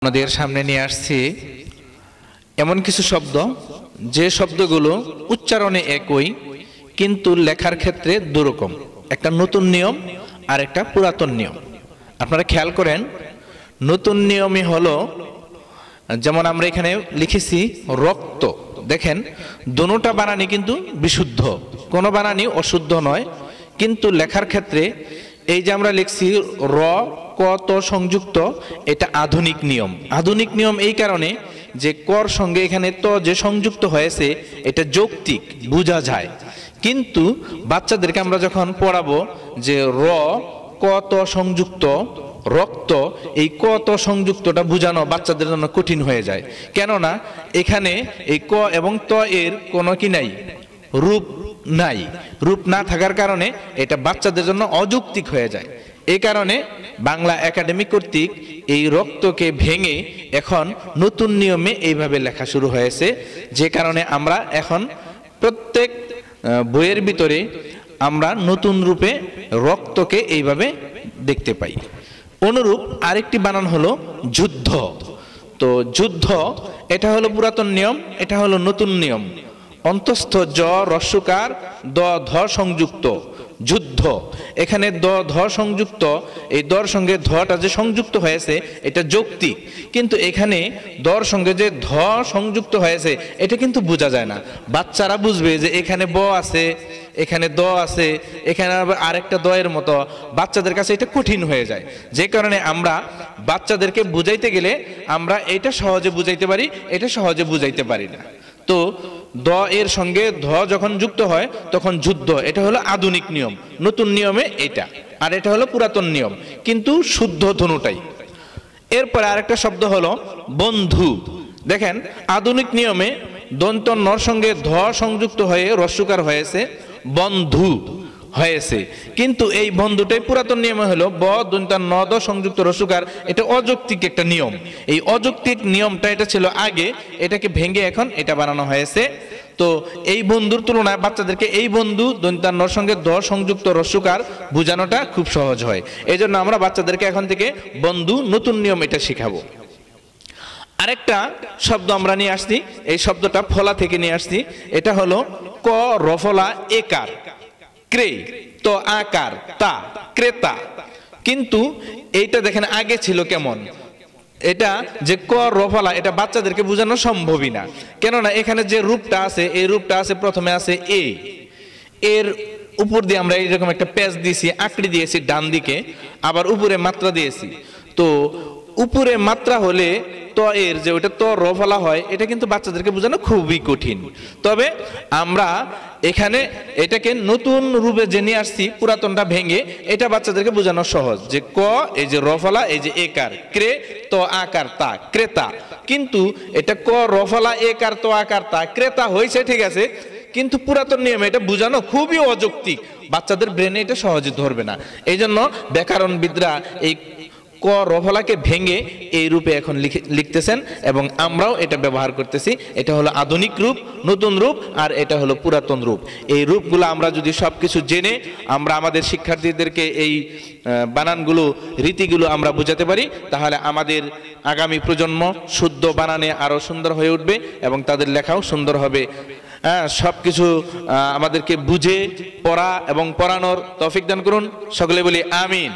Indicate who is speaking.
Speaker 1: আপনাদের সামনে নিয়ে আসছি এমন কিছু শব্দ যে শব্দগুলো উচ্চারণে একই কিন্তু লেখার ক্ষেত্রে দুরকম। একটা নতুন নিয়ম আর একটা পুরাতন নিয়ম। আপনারা খেয়াল করেন, নতুন নিয়মই হলো, যেমন আমরা এখানে লিখেছি রক্ত। দেখেন দোনোটা বানানি কিন্তু বিশুদ্ধ, কোনো বানানি অশুদ্ধ নয়। কিন্তু লেখার ক্ষেত্রে এই যে আমরা লিখছি র ক ত সংযুক্ত, এটা আধুনিক নিয়ম। আধুনিক নিয়ম এই কারণে যে কর সঙ্গে এখানে ত যে সংযুক্ত হয়েছে এটা যৌক্তিক, বোঝা যায়। কিন্তু বাচ্চাদেরকে আমরা যখন পড়াবো যে র ক ত সংযুক্ত রক্ত, এই ক ত সংযুক্তটা বোঝানো বাচ্চাদের জন্য কঠিন হয়ে যায়। কেননা এখানে এই ক এবং ত এর কোনো কি নাই, রূপ নাই। রূপ না থাকার কারণে এটা বাচ্চাদের জন্য অযৌক্তিক হয়ে যায়। এই কারণে বাংলা একাডেমি কর্তৃক এই রক্তকে ভেঙে এখন নতুন নিয়মে এইভাবে লেখা শুরু হয়েছে। যে কারণে আমরা এখন প্রত্যেক বইয়ের ভিতরে আমরা নতুন রূপে রক্তকে এইভাবে দেখতে পাই। অনুরূপ আরেকটি বানান হলো যুদ্ধ। তো যুদ্ধ এটা হলো পুরাতন নিয়ম, এটা হলো নতুন নিয়ম। অন্তস্থ জ রস্যকার দ ধ সংযুক্ত যুদ্ধ। এখানে দ ধ সংযুক্ত, এই দর সঙ্গে ধটা যে সংযুক্ত হয়েছে এটা যৌক্তিক। কিন্তু এখানে দর সঙ্গে যে ধ সংযুক্ত হয়েছে এটা কিন্তু বোঝা যায় না। বাচ্চারা বুঝবে যে এখানে ব আছে, এখানে দ আছে, এখানে আরেকটা দ এর মতো। বাচ্চাদের কাছে এটা কঠিন হয়ে যায়। যে কারণে আমরা বাচ্চাদেরকে বুঝাইতে গেলে আমরা এটা সহজে বুঝাইতে পারি, এটা সহজে বুঝাইতে পারি না। তো দ এর সঙ্গে ধ যখন যুক্ত হয় তখন যুদ্ধ, এটা হলো আধুনিক নিয়ম। নতুন নিয়মে এটা, আর এটা হলো পুরাতন নিয়ম, কিন্তু শুদ্ধ ধনুটাই। এরপরে আরেকটা শব্দ হলো বন্ধু। দেখেন আধুনিক নিয়মে দন্ত নর সঙ্গে ধ সংযুক্ত হয়ে রস্যকার হয়েছে, বন্ধু হয়েছে। কিন্তু এই বন্ধুটাই পুরাতন নিয়মে হলো ব দন্ত ন দ সংযুক্ত রস্যকার। এটা অযৌক্তিক একটা নিয়ম। এই অযৌক্তিক নিয়মটা এটা ছিল আগে, এটাকে ভেঙে এখন এটা বানানো হয়েছে। তো এই বন্ধুর তুলনায় বাচ্চাদেরকে এই বন্ধু দন্তান্নর সঙ্গে দ সংযুক্ত রস্যকার বোঝানোটা খুব সহজ হয়। এই জন্য আমরা বাচ্চাদেরকে এখন থেকে বন্ধু নতুন নিয়ম এটা শেখাবো। আরেকটা শব্দ আমরা নিয়ে আসছি, এই শব্দটা ফলা থেকে নিয়ে আসছি। এটা হলো ক রফলা একার ক্রে তো আকার তা ক্রেতা। কিন্তু এইটা দেখেন আগে ছিল কেমন, এটা যে ক রফলা এটা বাচ্চাদেরকে বোঝানো সম্ভবই না। কেননা এখানে যে রূপটা আছে, এই রূপটা আছে প্রথমে আছে এ, এর উপর দিয়ে আমরা এইরকম একটা প্যাচ দিয়েছি, আকৃতি দিয়েছি ডান দিকে, আবার উপরে মাত্রা দিয়েছি। তো উপরে মাত্রা হলে ত এর যে ওটা ত রফলা হয়, এটা কিন্তু বাচ্চাদেরকে বোঝানো খুবই কঠিন। তবে আমরা এখানে এটাকে নতুন রূপে যে নিয়ে আসছি, পুরাতনটা ভেঙে, এটা বাচ্চাদেরকে বোঝানো সহজ। যে ক এই যে রফলা, এই যে একার ক্রে তো আকার তা ক্রেতা। কিন্তু এটা ক রফলা একার তো আকার তা ক্রেতা হয়েছে, ঠিক আছে, কিন্তু পুরাতন নিয়মে এটা বোঝানো খুবই অযৌক্তিক। বাচ্চাদের ব্রেনে এটা সহজে ধরবে না। এই জন্য ব্যাকরণবিদরা এই ক রফলাকে ভেঙে এই রূপে এখন লিখতেছেন এবং আমরাও এটা ব্যবহার করতেছি। এটা হলো আধুনিক রূপ, নতুন রূপ, আর এটা হলো পুরাতন রূপ। এই রূপগুলো আমরা যদি সবকিছু জেনে আমরা আমাদের শিক্ষার্থীদেরকে এই বানানগুলো, রীতিগুলো আমরা বোঝাতে পারি, তাহলে আমাদের আগামী প্রজন্ম শুদ্ধ বানানে আরো সুন্দর হয়ে উঠবে এবং তাদের লেখাও সুন্দর হবে। সবকিছু আমাদেরকে বুঝে পড়া এবং পড়ানোর তৌফিক দান করুন। সকলে বলি আমিন।